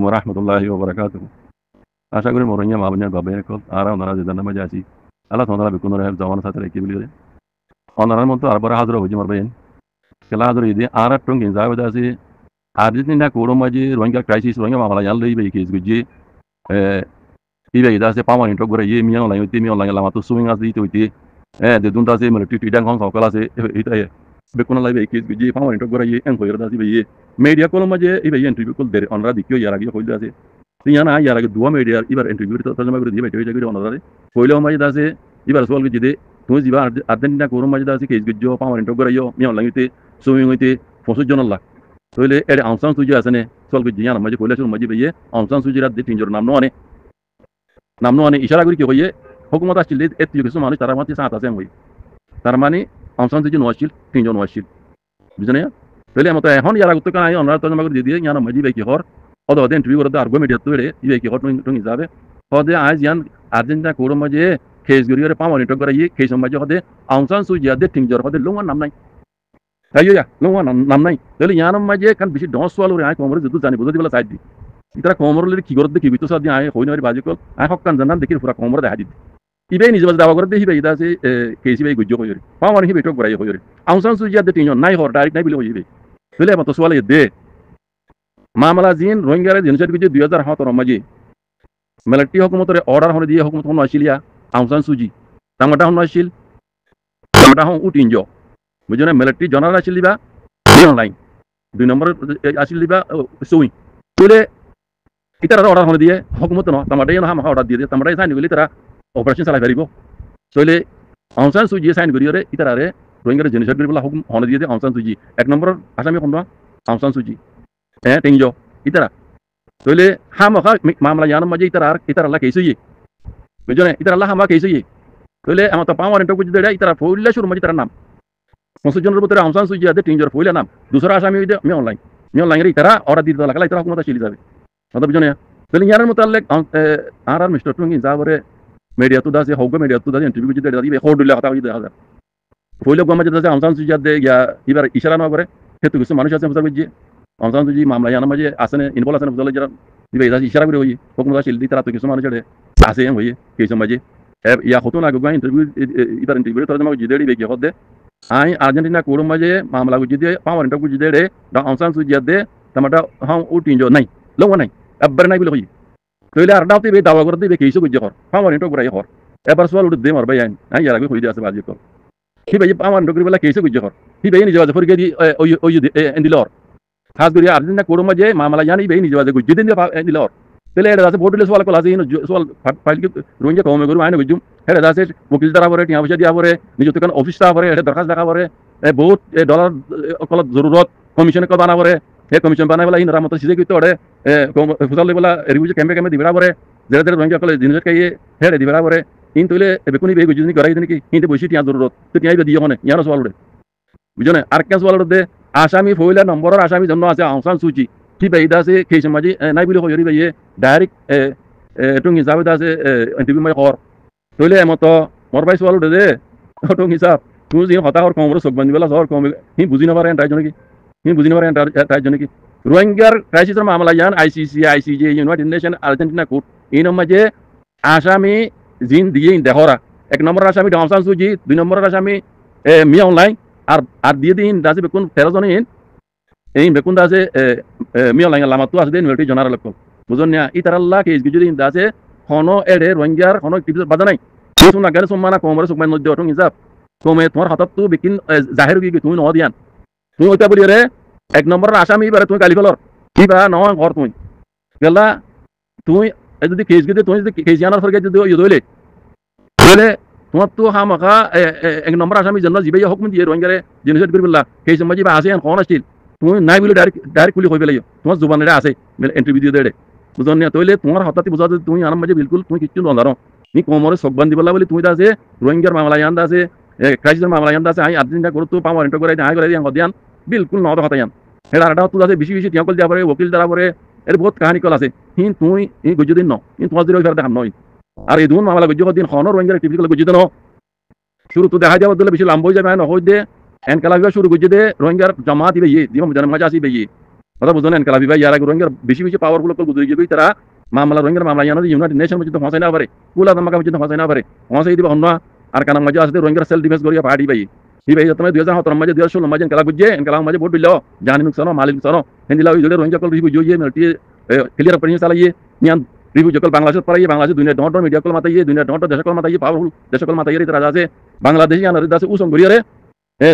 wa rahmatullahi wa barakatuh. আশা করি মরইয়া মাবনিয়া বাবাইয়া call আর ওনারা যে জানা মাঝে আছি আল্লাহ তাআলা বিকুন রহে জামান সাথে রেখে বিলি ওনারার মতো আর বড় হাজর হইজি মারবেন কেলা হাজর ইদি আর টং গিন যাবে আছে আর্জেন্টিনা কোরো মাঝে রোহিঙ্গা ক্রাইসিস রোহিঙ্গা মামলা ইয়াল লইবে কেস গুজি ibe ida se pama intro gore ye mian online lama to swing as itu iti de dunta se military tidang hong kala se ita ye be kono live ekis guji pama intro gore ye en koyra da se ye media kono maje ibe ye interview kol dere onra dikyo yara gi koyda se tiana yara gi duwa media ibar interview to tajama gore dibe teje gore onra de koylo maje da se ibar sol gi de to jiba argentina kono maje da se kes gujo pama intro gore yo mian online ite swing ite fosu jonalla toile ere ansan suji asane sol gi yana maje koyla sol maje be ye ansan suji rat de tinjor namno ane ইশারা করি কি হইয়ে হুকুমত আসছিল এত কিছু মানুষ তারা মাঝে সাত আছে হই তার মানে অংশান থেকে নওয়াছিল তিনজন নওয়াছিল বুঝনে তাহলে মত এখন ইয়ারা গুতো কানা অনরা তজমা করে দিয়ে ইয়ানা মাঝি বে কি হর অদ অদ ইন্টারভিউ করে আর্গুমেন্ট মেডিয়া তো রে ইবে কি হর টং হিসাবে হদে আজ ইয়ান আর্জেন্টিনা কোরো মাঝে কেস গরিয়রে পামনি টক করে ইয়ে কেস মাঝে হদে অংশান সুজিয়া দে তিনজন হদে লঙ্গা নাম নাই তাইও ইয়া লঙ্গা নাম নাই তাহলে ইয়ানা মাঝে কান বেশি ডস ওয়াল রে আই কমরে যুদ্ধ জানি বুঝতে বলা সাইড দি ইতারা কোমরলে কি করতে কি বিতো সাদি আয় হইনরি বাজি কল আয় হক্কান জানান দেখি পুরা কোমর দেখা দিত ইবে নিজে বাজ দাবা করে দেহি বেইদা সে কেসি বেই গুজ্জো কইরি পাওয়ার হি বেটক বড়াই কইরি আউসান সুজিয়া দে তিনজন নাই হর ডাইরেক্ট নাই বলে হইবে বলে মত সোয়ালে দে মামলা জিন রোহিঙ্গারে জিনসেট গুজি 2017 মাঝে মিলিটারি হুকুমতরে অর্ডার হনে দিয়ে হুকুমত হন আসিলিয়া আউসান সুজি তামাটা হন আসিল তামাটা হন উটিনজো বুঝনে মিলিটারি জনারেল আসিলিবা অনলাইন 2 নম্বর আসিলিবা সুই বলে ইতারা অর্ডার হনে দিয়ে হুকুমত ন তামাটাই না অর্ডার দিয়ে তামাটাই সাইন গলি তারা অপারেশন চালাই পারিব সইলে আউসান সুজি সাইন করিয়রে ইতারারে রোহিঙ্গারে জেনোসাইড করিবলা হুকুম হনে দিয়ে আউসান সুজি এক নম্বর আসামি কোনবা আউসান সুজি টেংজো ইতারা সইলে হামখা মামলা ইয়ান মাঝে ইতারা লা কেসই বুঝনে ইতারা লা হামা কেসই সইলে আমা তো পাওয়ার ইন্টারভিউ বুঝি দেড়া ইতারা ফইলা শুরু মাঝে তার নাম 5 জনের ভিতরে আউসান সুজি আদে টেংজোর ফইলা নাম দুসরা আসামি হইদে মি অনলাইন রে ইতারা অর্ডার দিতে লাগলা ইতারা হুকুমত চিলি যাবে কথা বুঝনে তাহলে ইয়ার মোতালেক আর mister Tungi যাবরে media tu dasi hoga media tu dasi interview jide dadi be hodulla hata jide hazar foile goma jide dasi amsan suji de ya ibar ishara na করে হেতু কিছু মানুষ আছে বুঝা বুঝি আমসান সুজি মামলা ইয়ানা মাঝে আসেনে ইনভলভ আছে বুঝলা যারা দিবে দাসি ইশারা করে হই হুকুমত আসিল দি তারা তো কিছু মানুষ আছে হই কিছু মাঝে ইয়া হতো না গো ইন্টারভিউ ইবার ইন্টারভিউ তরজমা জide বে কি হদে আই আর্জেন্টিনা কোরো মাঝে মামলা জide পাওয়ার ইন্টারভিউ jide রে দা আমসান সুজি de tamata হাম উটিনজো নাই লঙ্গ নাই আব্বার নাই বলে হই তইলে আর দাওতে বে দাওয়া করে দিবে কিছু গুজ্জে কর পাওয়ার ইন্টো করে হর এবার সোয়াল উঠে দে মার ভাই আই ইয়ার আগে হই দি আছে বাজি কর কি ভাই পাওয়ার ইন্টো করে বলা কিছু গুজ্জে কর কি ভাই নিজে বাজে ফরকে দি ওই এন্ডিলর খাস করি আর্জেন্টিনা কোরো মাঝে মামলা জানি ভাই নিজে বাজে গুজ্জে দিন এন্ডিলর তেলে এটা আছে বোর্ডলে সোয়াল কল আছে সোয়াল ফাইল কি রোঞ্জে কমে করু আইনে গুজ্জুম হেডা আছে উকিল দ্বারা পরে টিয়া পয়সা দিয়া পরে নিজ দোকান অফিস তা পরে এটা দরখাস্ত দেখা পরে বহুত ডলার কল জরুরত কমিশন কল বানা পরে हे कमिशन बनाए वाला इन रामत सीधे कितो अड़े फुसाल वाला रिव्यू कैंपे दिबड़ा बरे जरा जरा रंग कल जिनस के ये हेडे दिबड़ा बरे इन तोले बेकुनी बे गुजनी कराई दिन की इन ते बसि टिया जरूरत तो टिया दियो हने यानो सवाल उड़े बुझने आर के सवाल उड़े आसामी फइला नंबर और आसामी जन्नो আছে आउसान सूची की बेइदा से केस माजी नाइ बिलो होयरी बे ये डायरेक्ट टुंग हिसाब दासे इंटरव्यू में और तोले मतो मोर भाई सवाल उड़े दे टुंग हिसाब तू जी हता और कमरो सब बंदी वाला और कम ही बुझी ना पारे राय जने की বুঝি না পারেন তার জন্য কি রোহিঙ্গার ক্রাইসিসের মামলা জান ICC ICJ United nation Argentina court এই মাঝে আসামি জিন দিয়ে দেহরা এক নম্বর আসামি আউসান সুজি 2 নম্বর আসামি মি অনলাইন আর দিয়ে দিন দাসে বেকুন 13 জন এই বেকুন দাসে মি অনলাইন লামাতু আছে মিলিটারি জেনারেল লক্ষ বুঝুন না ইতারাল্লাহ কেস গিজু দিন দাসে হনো এডে রোহিঙ্গার হনো কিছু বাধা নাই কিছু না গেলে সম্মানা কমরে সুকমান মধ্যে অটং হিসাব কমে তোমার হাতত তো বিকিন জাহির কি তুমি ন দিয়ান তুমি ওইটা বলি রে এক নম্বর আসামি এবারে তুমি গালি ফেলর কি বা নয় ঘর তুমি গেলা তুমি যদি কেস গিয়ে তুমি যদি কেস জানার ফরকে যদি ইয়ে দইলে তাহলে তোমার তো হামাখা এক নম্বর আসামি জন্য জিবে হুকুম দিয়ে রোহিঙ্গারে জেনোসাইড করে বললা কেস মাঝে বা আসে কোন আসছিল তুমি নাই বলে ডাইরেক্ট কুলি কই পেলাইও তোমার জুবানেরে আছে ইন্টারভিউ দিয়ে দেড়ে বুঝন না তাইলে তোমার হঠাৎই বুঝা তুমি আনার মাঝে বিলকুল তুমি কিছু নজানো নি কোমরে সকবান দিবলা বলে তুমি আছে রোহিঙ্গার মামলা ইয়ান্দা আছে ক্রাইসিসের মামলা ইয়ান্দা আছে আই আর্জেন্টিনা করতো পাওয়ার ইন্টো করে আই করে দিয়ান হদিয়ান बिल्कुल नौ हतायान हेड़ा आटा तू दासे बिशी बिशी टियाकल दिया परे वकील द्वारा परे एरे बहुत कहानी कल आसे हिन तुई इ गुज्जु दिन न इन तुआ दिरो फेर देखाम नय আর এই দুন মামলা গুজ্জু দিন খনর রোহিঙ্গার টিপিক্যাল গুজ্জু দেন শুরু তো দেখা যাবে দলে বেশি লাম্বই যাবে না হই দে এন কালা শুরু গুজ্জু দে রোহিঙ্গার জামাত ইবে ই দিম জানা মাঝে আসি বে ই কথা বুঝুন এনকালাবি ভাই ইয়ারা রোহিঙ্গার বেশি বেশি পাওয়ারফুল কল গুজরি গিয়ে তারা মামলা রোহিঙ্গার মামলা ইয়ানো ইউনাইটেড নেশন পর্যন্ত পৌঁছাই না পারে কুলা তামাকা পর্যন্ত পৌঁছাই না পারে পৌঁছাই দিব অন্য আর কানাম মাঝে আসতে রোহিঙ্গার সেল ডিফেন্স করিয়া পাহাড়ি ভাই হি ভাই তুমি 2017 মাঝে 2016 মাঝে এনকালা বুঝে এনকালা মাঝে ভোট দিল জানি নুকসানো মালিক নুকসানো হিন্দিলা ওই জলে রোহিঙ্গা কল রিভিউ জইয়ে মিলিটি ক্লিয়ার অপারেশন চালাইয়ে নিয়ান রিভিউ জকল বাংলাদেশ পারাইয়ে বাংলাদেশ দুনিয়া ডট মিডিয়া কল মাতাইয়ে দুনিয়া ডট দেশ কল মাতাইয়ে পাওয়ারফুল দেশ কল মাতাইয়ে তারা আছে বাংলাদেশি আনার আছে উসম করিয়ারে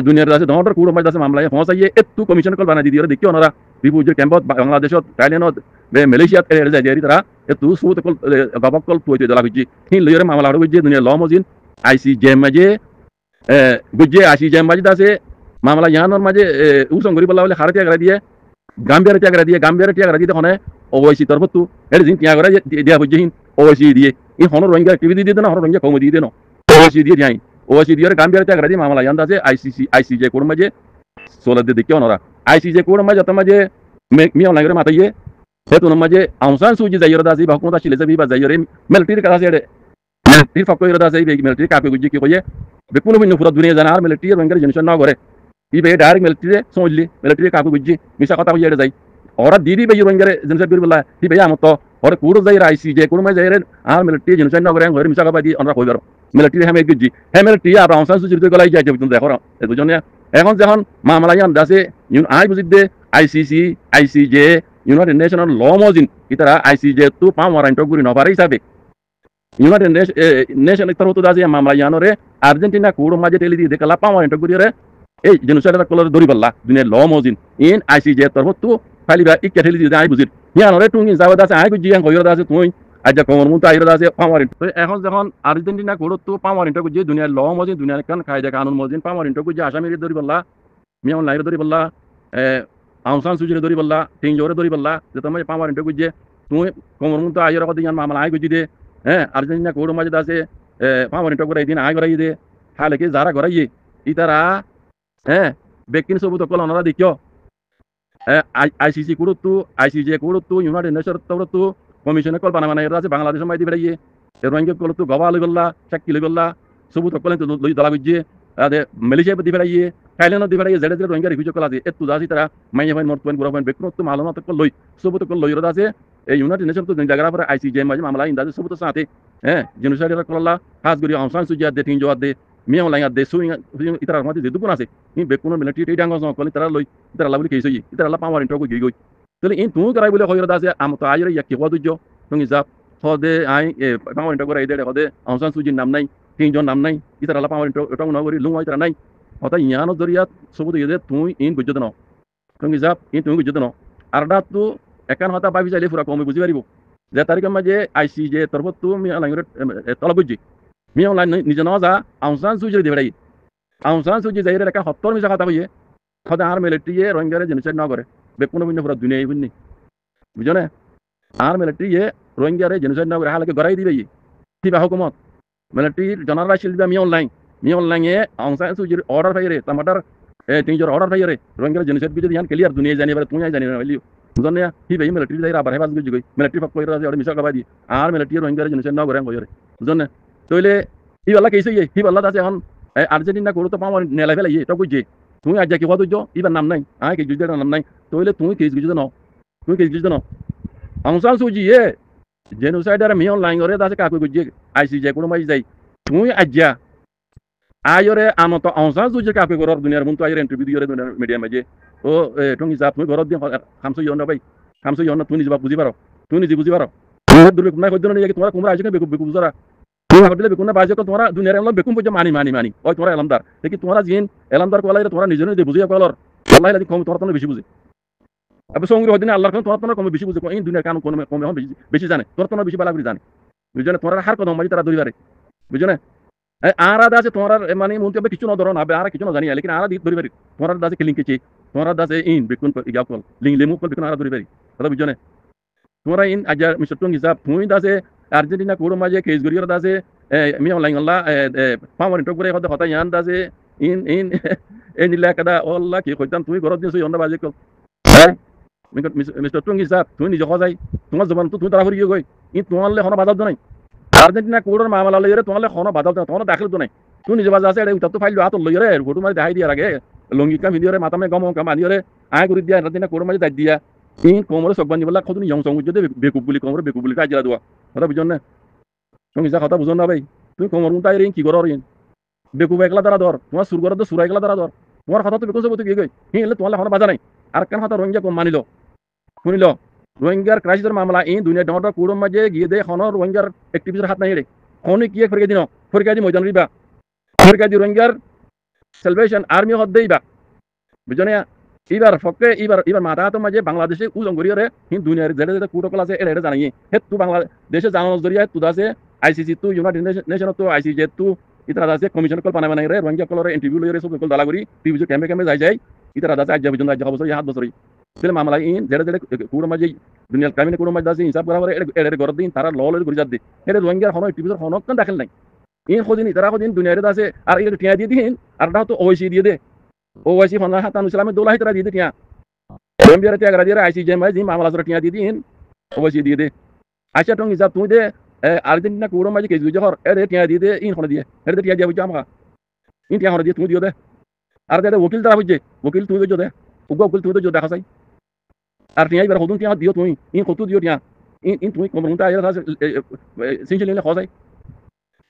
দুনিয়ার আছে ডটর কুড়ো মাঝে আছে মামলায় পৌঁছাইয়ে একটু কমিশন কল বানাই দিয়ে দেখি ওনারা রিভিউজের ক্যাম্পত বাংলাদেশত থাইল্যান্ডত মালয়েশিয়াত যায় দিয়ে তারা একটু সুত কল গবক কল তুই দলা বুঝি হিন লইরে মামলা হড় বুঝি দুনিয়া ল মজিন আইসিজে মাঝে বুঝে আইসিজে মাঝে আছে মামলা ইয়ানোর মাঝে উসম করি বলা বলে হারে ত্যাগ দিয়ে গাম্বিয়ার ত্যাগ দিয়ে তখন ওআইসি তরফত এর জিন ত্যাগ দিয়া বুঝি হিন ওআইসি দিয়ে এই হন রোহিঙ্গা অ্যাক্টিভিটি দিয়ে না হন রোহিঙ্গা কম দিয়ে দেন ওআইসি দিয়ে যাই ওআইসি দিয়ে গাম্বিয়ার ত্যাগ দিয়ে মামলা ইয়ান আছে আইসিজে কোড মাঝে সোলার দিয়ে দেখি ওনারা আইসিজে কোড মাঝে তখন মাঝে মিয়াও লাগরে মাতাইয়ে হেতু মাঝে আউসান সুজি যাইরা দাসি বা হুকুমত আসলে যাবি বা যাইরে মিলিটারি কাছে মিলিটারি ফক কইরা দাসি মিলিটারি কাপে গুজি কি কইয়ে বেকুনো বিন্ন পুরো দুনিয়া জানা আর মিলিটারি রোহিঙ্গা জেনশন না করে ইবে ডাইরেক্ট মিলিটারি সমঝলি মিলিটারি কাপে গুজি মিছা কথা কইয়া যাই ওরা দিদি বে রোহিঙ্গা জেনশন করি বলা হি ভাই আমত ওরে কুড়ো যাইরা আইসিজে কোড মাঝে যাইরে আর মিলিটারি জেনশন না করে ঘরে মিছা কথা দি আমরা কইবার মিলিটারি হামে গুজি হে মিলিটারি আর আউসান সুজি গলাই যাই তুমি দেখো দুজনে এখন যখন মামলা ইয়ান দাসে আই বুঝিদে ICC ICJ united national law মজিন ইতারা আইসিজে তো পাওয়ার আইন টগুরি নবারে হিসাবে ইউনাইটেড নেশন তরফ দাসে মামলা ইয়ানরে আর্জেন্টিনা কুড়ো মাঝে টেলি দিয়ে দেখলা পাওয়ার আইন টগুরি রে এই জেনোসাইডার কলর দরি পাল্লা দুনিয়া ল মজিন ইন আইসিজে তরফ তো ফালিবা ইকে টেলি দিয়ে আই বুঝির ইয়ানরে টুঙ্গি যাওয়া দাসে আই গুজি আং কইরা দাসে তুই আজা কমর মুতা আইরা দাসে পাওয়ার তো এখন যখন আর্জেন্টিনা কুড়ো তো পাওয়ার আইন টগুজি দুনিয়া ল মজিন দুনিয়া কান কায়দা কানুন মজিন পাওয়ার আইন টগুজি আসামির দরি পাল্লা মিয়াও লাইরে দরি পাল্লা আউসান সুজিরে দরি পাল্লা তিন জোরে দরি পাল্লা যে তোমার পাওয়ার ইন্টার গুজে তুই কমর মুতো আইর কথা ইয়ান মামলা আই গুজি দে আর্জেন্টিনা কোড়ো মাঝে দাসে পাওয়ার ইন্টার করে দিন আই করাই দে হালে কি যারা করাইয়ে ইতারা বেকিন সবুত কল ওনারা দেখিও আইসিসি কুড়ো তু আইসিজে কুড়ো তু ইউনাইটেড নেশন তরফ তু কমিশনে কল বানা বানাই আছে বাংলাদেশের মাই দি বেড়াইয়ে রোহিঙ্গা কল তু গবা লই গল্লা চাক্কি লই গল্লা সবুত কল লই দলা গুজে মালয়েশিয়া দি বেড়াইয়ে থাইল্যান্ড দি বেড়াইয়ে জেডে রোহিঙ্গা রিফিউজি কল আছে এতু দাসি তারা মাইয়া ভাই নর্থ পয়েন্ট গুরা পয়েন্ট বেকুন তো মালনা তক লই সবুত কল লই আছে এই ইউনাইটেড নেশন তো জায়গা পরে আইসিজে মাঝে মামলা ইন্দাজ সবুত সাথে জেনোসাইড কললা হাজ গরি আউসান সুজিয়া দে তিন জোয়াদ দে মিয়াও লাইয়া দে সুইং ইতার মাঝে দুপুন আছে ই বেকুন মিলিটারি ডাঙ্গস কল তারা লই তারা লাবলি কেইসই ইতারা লা পাওয়ার ইন্টার কই গই তাহলে ইন তুই করাই বলে কইরা দাসে আম তো আইরে ইয়াকি হওয়া দুজো তুমি যাব হদে আই পাওয়ার ইন্টার করাই দে হদে আউসান সুজির নাম নাই তিনজন নাম নাই ইতারা লা পাওয়ার ইন্টার ওটা নগরি লুং ইতারা নাই হতা ইয়ানো জরিয়াত সবুত ইদে তুই ইন বুঝতে ন তুমি যাব ইন তুমি বুঝতে ন আর দা তো একান হতা ভাবি যাইলে পুরা কমে বুঝি পারিব যে তারিখের মাঝে আইসিজে তরফ তো মিয়া লাইরে তলা বুঝি মিয়া লাইন নিজে না যা আউসান সুজির দেবড়াই আউসান সুজি যাইরে একা 70 মিছা কথা কইয়ে খদা আর মিলিটারি রোহিঙ্গারে জেনোসাইড না করে বেকুনো বিন্ন পুরা দুনিয়া বুঝনি বুঝো না আর মিলিটারি রোহিঙ্গারে জেনোসাইড না করে হালকে গড়াই দিবে কিবা হুকুমত মিলিটারি জনাররা শিল দিবা মিয়া অনলাইনে আউসান সুজির অর্ডার পাইরে টমাটার তিনজোর অর্ডার পাইরে রোহিঙ্গারে জেনোসাইড বিজে ইয়ান ক্লিয়ার দুনিয়া জানি বারে তুই জানি না বলি বুঝনে হি ভাই মিলিটারি যাইরা আবার হেবাজ গুজি গই মিলিটারি পক্ষ কইরা আছে আর মিছা কবাই দি আর মিলিটারি রোহিঙ্গারে জেনোসাইড না করে কইরে বুঝনে তইলে হি বাল্লা কেইছে হি বাল্লা আছে এখন আর্জেন্টিনা কোড়ো তো পাওয়ার নেলাই ফেলাই এটা বুঝে তুই আজ কি হতো ইবার নাম নাই আয় কি যুদ্ধের নাম নাই তইলে তুই কেস গুজি ন তুই কেস গুজি ন আউসান সুজি জেনোসাইডার মিয়ন লাইন করে দাসে কাকু গুজি আইসিজে কোড়ো মাই যাই তুই আজ্জা আয়রে আমতো আউসান সুজি কাকু করর দুনিয়ার মন তো আয়রে ইন্টারভিউ দিয়রে দুনিয়ার মিডিয়া মাঝে ও টঙ্গি যা তুই ঘরত দি খামসো ইয়ন ভাই খামসো ইয়ন তুই নিজে বুঝি পারো তুই নিজে বুঝি পারো দূরে কোনা কইদন নিয়ে তোমরা কুমরা আইছে বেকু বেকু বুঝরা তুমি হটলে বেকুনা বাজে তো তোমরা দুনিয়ার এলাম বেকুম বুঝে মানি ওই তোমরা এলামদার দেখি তোমরা জিন এলামদার কলাইরে তোমরা নিজে নিজে বুঝিয়া কলর আল্লাহ লাগি কম তোমরা তো বেশি বুঝে আবে সঙ্গে হদিন আল্লাহর কাছে তোমরা কম বেশি বুঝে এই দুনিয়ার কানুন কোন কম বেশি জানে তোমরা তো বেশি বালা করে জানে বুঝছো না তোমরা হার কদম মাঝে তারা ধরিবারে বুঝছো না আর আছে তোমরা মানে মন তবে কিছু না ধরো না আর কিছু না জানি লেকিন আর ধরিবারে তোমরা দাসে কিলিং কেছি তোমরা দাসে ইন বেকুন ইয়া কল লিং লেমু কল বেকুন আর ধরিবারে কথা বুঝছো না তোমরা ইন আজ মিস্টার টং হিসাব তুই দাসে আর্জেন্টিনা কোড়ো মাঝে কেস গরিয়র দাসে মিয়া লাইন আল্লাহ পাওয়ার ইন্টার করে কথা ইয়ান দাসে ইন নিলা কাদা আল্লাহ কি কইতাম তুই ঘরত দিছ অন্য বাজে কল মিস্টার টং হিসাব তুই নিজে খজাই তোমার জবান তো তুই তারা করি গই ইন তোমারলে হন বাজাব নাই আর্জেন্টিনা কোড়োর মামলা লইরে তোমারলে হন বাজাব নাই তোমার দাখিল তো নাই তুই নিজে বাজা আছে এটা তো ফাইল হাত লইরে ফটো মারি দেখাই দিয়ার আগে লঙ্গি কাম ভিডিওরে মাথামে গম কাম আনিরে আয় করে দিয়া আর্জেন্টিনা কোড়ো মাঝে দাই দিয়া in komore sok bandi bala khoduni yong song jode bekub buli komore bekub buli kajira dua কথা বুঝছেন না সঙ্গে যা কথা বুঝুন না ভাই তুমি কোমর মুন তাই কি করো রিন বেকুব একলা দ্বারা ধর তোমার সুর করে তো সুরা একলা দ্বারা ধর তোমার কথা তো বেকুব সব কি গই হিলে তোমার এখন বাজা নাই আর কেন কথা রোহিঙ্গা কম মানিল শুনিল রোহিঙ্গার ক্রাইসিসের মামলা এই দুনিয়া ডর কুড়ম মাঝে গিয়ে দে খন রোহিঙ্গার অ্যাক্টিভিস্টের হাত নাই রে খনি কি ফেরকে দিন ফেরকে দি ময়দান রিবা ফেরকে দি রোহিঙ্গার সেলভেশন আর্মি হদ দেইবা বুঝনে এবার ফকে এবার মাথা তো মাঝে বাংলাদেশে উজং করিয়ে হিন দুনিয়ার যেটা যেটা কুটো আছে এটা এটা জানাই হে তু বাংলাদেশে জানানোর জরিয়া তু আছে আইসিসি তু ইউনাইটেড নেশন তো আইসিজে তু ইতারা আছে কমিশন কল পানা বানাই রে রোহিঙ্গা কলরে ইন্টারভিউ লইরে সব কল দালা করি টিভি ক্যাম্পে ক্যাম্পে যাই ইতারা আছে আজ পর্যন্ত আজ বছর হাত বছরই তাহলে মামলা ইন যেটা যেটা কুড়ো মাঝে দুনিয়ার ক্রাইমিনে কুড়ো মাঝে আছে হিসাব করা করে এটা গরদ দিন তারা ল লই ঘুরে যাত দি এটা রোহিঙ্গার হন টিভির হন কোন দাখিল নাই ইন খদিন ইতারা খদিন দুনিয়ারে আছে আর এটা টিয়া দিয়ে দিন আর তো ওইসি দিয়ে দে ওইসি ফনা হাতান ইসলামে দোলা হিতরা দিয়ে দে টিয়া Gambia তে আগরা দিয়ে আইসিজে মাঝে মামলা জরা টিয়া দিয়ে দিন ওইসি দিয়ে দে আচ্ছা টং হিসাব তুই দে আর্জেন্টিনা কুড়ো মাঝে কেস গুজে হর এর টিয়া দিয়ে দে ইন হন দিয়ে এর টিয়া দিয়ে বুঝা আমা ইন টিয়া হন দিয়ে তুই দিও দে আর দে ওকিল দ্বারা বুঝে ওকিল তুই দিও দে উকিল তুই দিও দেখা চাই আর টিয়া এবার হদুন টিয়া দিও তুই ইন কত দিও টিয়া ইন তুই কমরুনটা আইরা সিনচিলে খজাই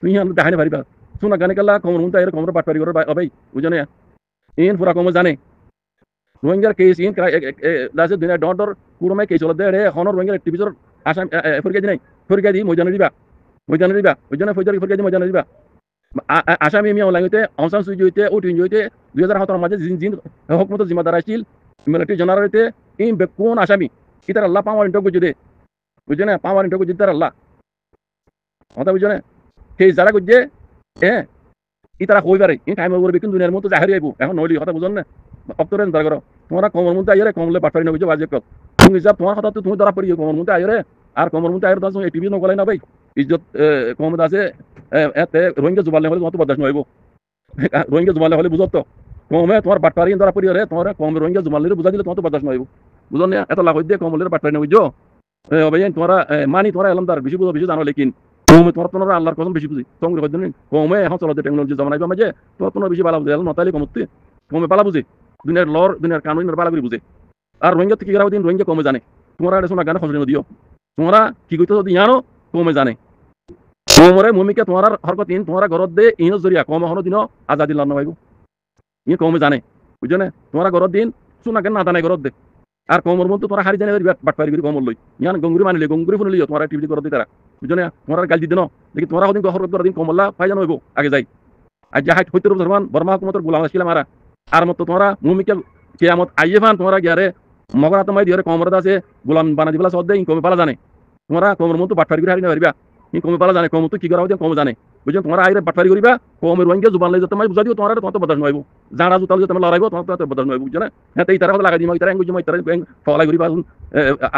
তুই আন দেখানে পারিবা শুনা গানে কালা কমরুনটা আইরা কমর পাট পারি করে ভাই বুঝনে ইন পুরা কম জানে রোহিঙ্গার কেস ইন দাসে দুনিয়া ডর কুড়মাই কেস হল দে রে এখন রোহিঙ্গার টিভিজর আসাম ফরিকা দি নাই ফরিকা দি ময়দানে দিবা ওইজনে ফৌজারি ফরিকা দি ময়দানে দিবা আসামি মিয়া লাইতে অংশান সুজি হইতে ও টিন হইতে 2017 মাঝে জিন জিন হকমত জিম্মাদার আছিল মিলিটারি জেনারেল হইতে ইন কোন আসামি ইতার আল্লাহ পাওয়ার ইন্টার গুজে দে বুঝনে পাওয়ার ইন্টার গুজে তার আল্লাহ কথা বুঝনে সেই যারা গুজে ইতারা কই পারে ইন টাইম ওভার বিকিন দুনিয়ার মতো জাহারি আইবো এখন নইলি কথা বুঝন না অক্তরেন দরা করো তোমরা কমর মধ্যে আইরে কমলে বাটপারি না বুঝো বাজে কত তুমি যা তোমার কথা তো তুমি ধরা পড়িও কমর মধ্যে আইরে আর কমর মধ্যে আইরে দাস টিভি ন গলাই না ভাই ইজ্জত কম আছে এতে রোহিঙ্গা জুবালে হলে তোমার তো বরদাস্ত নইবো রোহিঙ্গা জুবালে হলে বুঝত কমে তোমার বাটপারি ধরা পড়িও রে তোমার কম রোহিঙ্গা জুবালে বুঝা দিলে তোমার তো বরদাস্ত নইবো বুঝন না এত লাগ দিয়ে কমলের বাটপারি না বুঝো ভাই তোমরা মানি তোমরা এলমদার বেশি বুঝো বেশি জানো লেকিন কমে তোমার আল্লাহর কসম বেশি বুঝি তোমরা কইছেন কমে এখন চলতে টেকনোলজি জমানাইবা মাঝে তোমার বেশি ভালো বুঝে নতালি কমতে কমে পালা বুঝে দুনিয়ার লর দুনিয়ার কানুনের বালা করে বুঝে আর রোহিঙ্গা তো কি করা দিন রোহিঙ্গা কমে জানে তোমরা এটা শোনা গানে খসড়ি দিও তোমরা কি কইতো যদি জানো কমে জানে কোমরে ভূমিকা তোমার হরকত ইন তোমার ঘরত দে ইন জরিয়া কম হনো দিন আজাদি লন্ন ভাইব ইন কমে জানে বুঝছো না তোমার ঘরত দিন শোনা গান না জানে ঘরত দে আর কমর মতো তোমরা হারি জানে বাটপারি করে কমর লই ইয়ান গঙ্গুরি মানিলে গঙ্গুরি ফোন লিও তোমার টিভি করত তারা বুঝছো না তোমার গাল দিন দেখি তোমরা হদিন হরকত করে দিন কমলা পাই জানো হইব আগে যাই আজ যা হাইট হইতে রহমান বর্মা হুকুমতের গোলাম ছিল মারা আর মতো তোমরা ভূমিকা কিয়ামত আইয়ে ফান তোমরা গিয়ারে মগরা তোমায় দিয়ারে কমরত আছে গোলাম বানা দিবলা সদ দে ইন কমে পালা জানে তোমরা কমর মতো বাটপারি করে হারি না পারিবা ইন কমে পালা জানে কম তো কি করা হইতে কম জানে বুঝছো তোমরা আইরে বাটপারি করিবা কমের রোহিঙ্গা জুবান লই তোমায় বুঝা দিও তোমার তোমার তো বদল নইবো জানা জুতাল যে তোমরা লড়াইবো তোমার তো বদল নইবো বুঝছো না হ্যাঁ এই তারা লাগাই দিমা ইতারা এঙ্গুজি মাই তারা ফলাই করিবা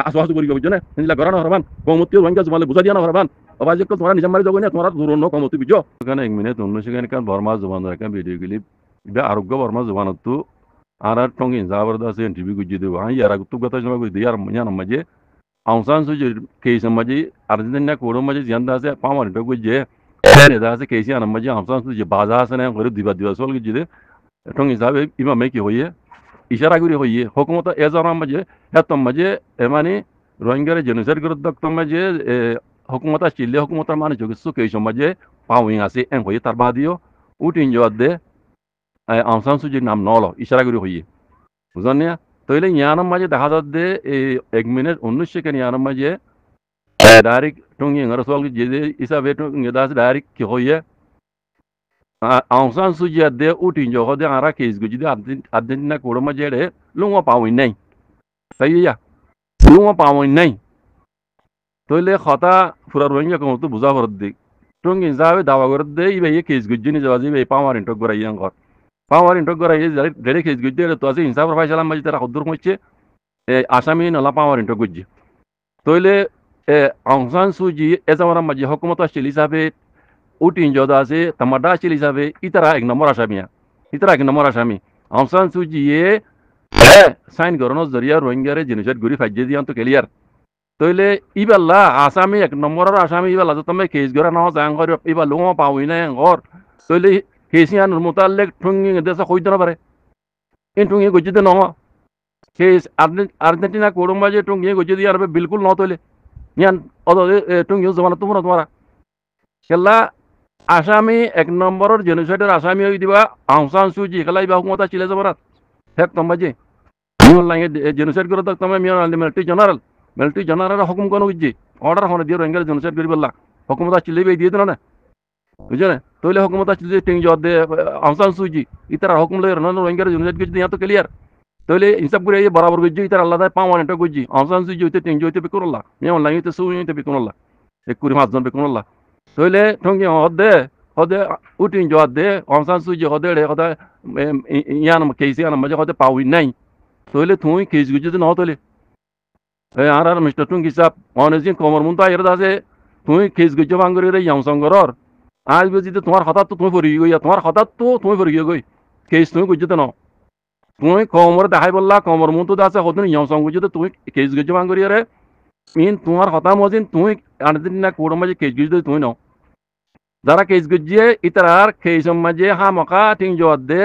আসো আসো করিবা বুঝছো না নিলা গরানো হরবান কমতি রোহিঙ্গা জুবান বুঝা দিয়া না হরবান আবার যে তোমরা নিজাম মারি জগনে তোমরা দূর ন কমতি বুঝছো এখানে 1 মিনিট অন্য সেখানে কান বর্মা জুবান রাখা ভিডিও ক্লিপ এটা আরোগ্য বর্মা জুবানত তো আর টঙ্গিন জাবরদস্ত ইন্টারভিউ গুজি দেব আই ইয়ারা গুতু গতা জমা গুজি দিয়ার মညာমাঝে আউসান সুজি কেস মাঝে আর্জেন্টিনা কোড়ো মাঝে জিয়ান্দা আছে পামার তো গুজি ne da se keisi ana maji hamsan su je baza sene gore diba sol gi jide tong hisabe ima me ki hoye ishara guri hoye hukumata ezara maji hatta maji emani rohingya genocide gor dak to maji hukumata chile hukumata mani jogi su keisi maji pawing ase en hoye tarbadio utin jodde hamsan su je nam nolo ishara guri hoye বুঝানিয়া তইলে Yanam মাঝে দেখা যাচ্ছে 1 minute 19 second Yanam মাঝে direct Tongi রসল যে হিসাবে Tongi Das direct কি হইয়ে আউসান সুজিয়া দে উঠিন জহ দে আরা case গুজি দে Argentina কোড়ো মাঝে রে লুঙ্গা পাওয়াই নাই তাই ইয়া লুঙ্গা পাওয়াই নাই তইলে কথা পুরা রোহিঙ্গা কম তো বুঝা ভরত দিক টঙ্গি যাবে দাওয়া করত দে ইবে কেস গুজি নি যাওয়া যাবে পাওয়ার ইন্টক গরাই ইয়াঙ্গর পাওয়ার ইন্টক গরাই ডেরে কেস গুজি দে তো আছে হিসাব ফাইসালাম মাঝে তারা কদ্দুর হচ্ছে আসামি নলা পাওয়ার ইন্টক গুজি তইলে আউসান সুজি এজামারা মাঝে হুকুমত আসছিল হিসাবে উটিন জদা আছে তামাডা আসছিল হিসাবে ইতারা 1 নম্বর আসামিয়া ইতারা 1 নম্বর আসামি আউসান সুজি সাইন গরনের জরিয়া রোহিঙ্গারে জেনোসাইড গুরি ফাইজে দিয়ান তো ক্লিয়ার তইলে ইবাল্লা আসামি 1 নম্বরের আসামি ইবাল্লা তুমি কেস গরা না জাং কর ইবা লুমা পাউই না ঘর তইলে কেসিয়ান মুতাল্লিক ঠুঙ্গি দেশে কইতে না পারে ইন ঠুঙ্গি গজিতে ন কেস আর্জেন্টিনা কোড়ম বাজে টুং ইয়ে গজে দিয়ে আরবে বিলকুল ন তৈলে ইয়ান অদ টুং ইউ জমানা তোমার তোমারা খেলা আসামি এক নম্বরের জেনোসাইডের আসামি হয়ে দিবা আহসান সুজি খেলা ইবা হুকুমতা চিলে যাবার হেক তোমাজে লাগে জেনোসাইড করে তোমার মিলিটারি জেনারেল হুকুম কোন বুঝছি অর্ডার হনে দিয়ে রোহিঙ্গা জেনোসাইড করি বললা হুকুমতা চিলে দিয়ে দিল না বুঝছো না তৈলে হুকুমতা চিলে টিং জদ দে আহসান সুজি ইতারা হুকুম লই রোহিঙ্গা জেনোসাইড করছি ইয়া তো ক্লিয়ার তৈলে ইনসাফ করে বরাবর গুজি ইতার আল্লাহ পাওয়ান এটা গুজি আহসান সুজি হইতে টিং হইতে বেকুরল্লাহ মিয়া লাগে হইতে সুই হইতে বেকুরল্লাহ এক কুড়ি পাঁচজন বেকুরল্লাহ তৈলে ঠঙ্গি হদে উটিং জদ দে আহসান সুজি হদে হদে ইয়ান কেসি আন মাঝে হদে পাউই নাই তৈলে তুই কেস গুজি ন তৈলে আর মিস্টার টুঙ্গি সাপ অনেকদিন কমর মুন তো এর আছে তুই কেস গুজি বাঙ্গরি রে ইয়াংসঙ্গরর আজ বুঝি তোমার হঠাৎ তো তুমি পড়ি গই তোমার হঠাৎ তো তুমি পড়ি গই কেস তুমি গুজি তো ন তুই কমর দেখাই বললা কমর মুন তো আছে হদিন ইয়াংসং গুজি তো তুমি কেস গুজি বাঙ্গরি রে মিন তোমার হতা মজিন তুই আর্জেন্টিনা কোড় মাঝে কেস গুজি তুই ন যারা কেস গুজিয়ে ইতার কেস মাঝে হা মকা টিং জোয়াদ দে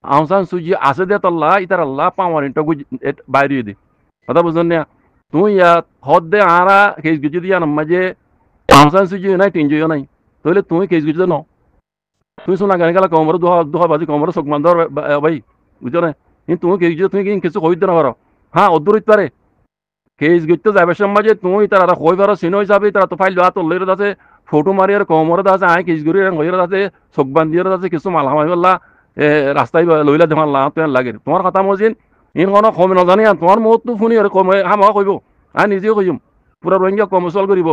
আহসান সুজি আছে দে তল্লা ইতার আল্লাহ পাওয়ার ইন্টা গুজি বাইরে দে কথা বুঝুন না তুই ইয়াত হদ দে আরা কেস গুজি দিয়া মাঝে আহসান সুজি নাই টিং জয় নাই তাহলে তুই কেস গুজি ন তুই শোনা গান গেলা কমর দুহা বাজি কমর চোখ বান্ধর ভাই বুঝছো না কিন্তু তুমি কেস গুজি তুমি কিছু কই দিতে না পারো হ্যাঁ অদূর হইতে পারে কেস গুজতে যাবে মাঝে তুই তারা কই পারো চিনো হিসাবে তারা তো ফাইল দেওয়া তোর আছে ফটো মারি আর কমর আছে আয় কেস গুড়ি হইর আছে চোখ বান্ধির আছে কিছু মালা মারি বললা রাস্তায় লইলা দেখান লাগে তোমার কথা মজিন ইন কোনো কম নাজানি তোমার মত তো শুনি আর কম হামা কইব আমি নিজেও কইম পুরা রোহিঙ্গা কম চল করিব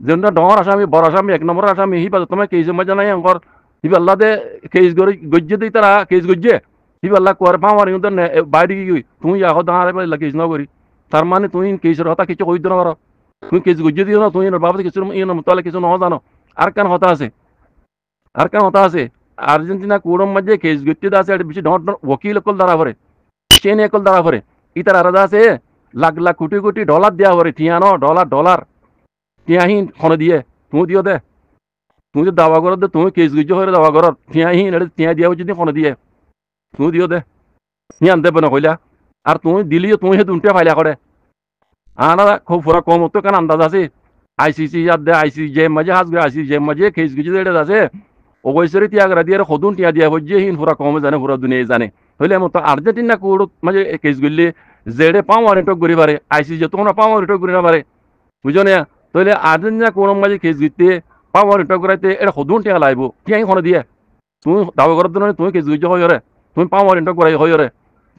যেটা ডর আসামি বড় আসামি এক নম্বর আসামি হি পাচ্ছে তোমার কেস মজা নাই আঙ্কর হি আল্লাহ দে কেস গজ্জে দিই তারা কেস গজ্জে হি আল্লাহ কোয়ার পাওয়ার ইউদের বাইরে গিয়ে তুমি আহ দাঁড়ায় পাইলা কেস না করি তার মানে তুই কেসের হতা কিছু কই দিন পারো তুমি কেস গজ্জে দিও না তুই বাবা কিছু তাহলে কিছু নহ জানো আর কেন হতা আছে আর্জেন্টিনা কোড়ম মাঝে কেস গজ্জে আছে বেশি ডর ওকিল একল দ্বারা ভরে চেন একল দ্বারা ভরে ইতার আলাদা আছে লাখ লাখ কোটি কোটি ডলার দেওয়া ভরে টিয়ানো ডলার টিয়াহীন খনে দিয়ে তুমি দিও দে তুমি যে দাবা করো দে তুমি কেস গজ্জে হয়ে দাবা করো টিয়াহীন এটা টিয়া দিয়া যদি খনে দিয়ে তুমি দিও দে টিয়ান দেবে না কইলা আর তুমি দিলিও তুমি সেই দুটা ফাইলা করে আনা খুব পুরা কম তো কেন আন্দাজ আছে আইসিসি ইয়াদ দে আইসিসি মাঝে হাসবে আইসিসি মাঝে কেস গজ্জে এটা আছে অবশ্যই টিয়াগরা দিয়ে সদুন টিয়া দিয়া হচ্ছে হিন পুরা কমে জানে পুরা দুনিয়া জানে হইলে মতো আর্জেন্টিনা কোড মাঝে কেস গলি জেডে পাওয়ার এটক করি পারে আইসিসি তোমরা পাওয়ার এটক করি না পারে বুঝো না তাহলে আর্জেন্টিনা কোন মাঝে কেস দিতে পাওয়ার এটক করাইতে এটা সদুন টিয়া লাইব টিয়াই খনে দিয়ে তুমি দাবা করার জন্য তুমি কেস গজ্জে হয়ে তুমি পাওয়ার এটক করাই হয়ে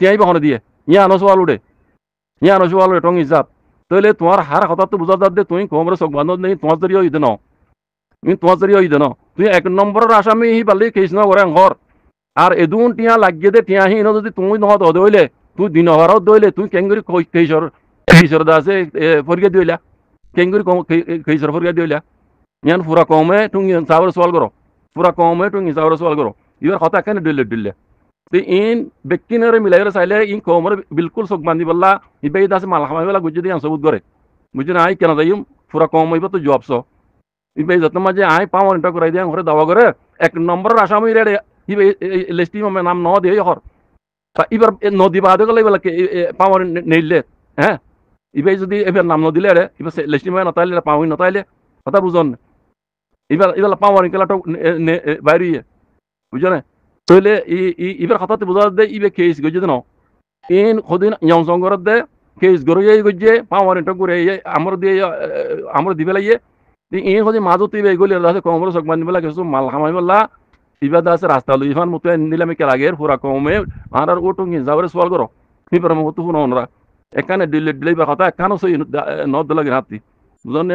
টিয়াই বা খনে দিয়ে ইয়া আনসোয়াল উঠে টং হিসাব তাহলে তোমার হার কথা তো বুঝা যাবে তুমি কমরে চোখ বান্ধব নেই তোমার জরিয়ে হইতে ন তুই এক নম্বরের আসামি হি পারলি কেস না করে ঘর আর এদুন টিয়া লাগিয়ে দে টিয়া হি যদি তুমি নহত দইলে তুই দিন হওয়ারও দইলে তুই কেঙ্গুরি কেসর দাসে ফরিয়া দিলা কেঙ্গুরি কেসর ফরিয়া দিলা ইয়ান পুরা কমে তুমি হিসাবের সওয়াল করো এবার কথা কেন দিলে তো ইন ব্যক্তি নেরে মিলাই চাইলে ইন কমরে বিলকুল চোখ বান্ধি বললা ইবাই দাসে মাল খামাই বেলা গুজি দিয়ে সবুত করে বুঝি না আই কেন যাইম পুরা কম হইব তো জবস ইবাই যত মাঝে আই পাওয়ার এটা করাই দিয়ে ঘরে দাওয়া করে এক নম্বরের আসামি রে ইবাই লিস্টি নাম ন দিয়ে হর এবার নদী বাদে গেলে এবার পাওয়ার নেইলে হ্যাঁ ইবাই যদি এবার নাম নদিলে রে এবার লিস্টি নতাইলে পাওয়াই নতাইলে কথা বুঝন এবার পাওয়ার কেলাটা বাইরে বুঝো না তাহলে এবার কথাতে বোঝা দে ইবে কেস গজে ন ইন সদিন ইয়ংসঙ্গরত দে কেস গড়িয়ে গজে পাওয়ার এটা করে আমার দিবে লাগিয়ে ইন সদি মাজত ইবে গলি আছে কমর চোখ বান্ধি পেলা কিছু মাল খামাই পেলা ইবা আছে রাস্তা লই ইফান মতো নিলে আমি কেলাগের পুরা কমে আর ওটো যাবরে সওয়াল করো ফিবার মতো শুনো ওনরা এখানে দিলে বা কথা এখানে সই নদ লাগে হাতি বুঝলেন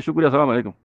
শুক্রিয়া আসসালামু আলাইকুম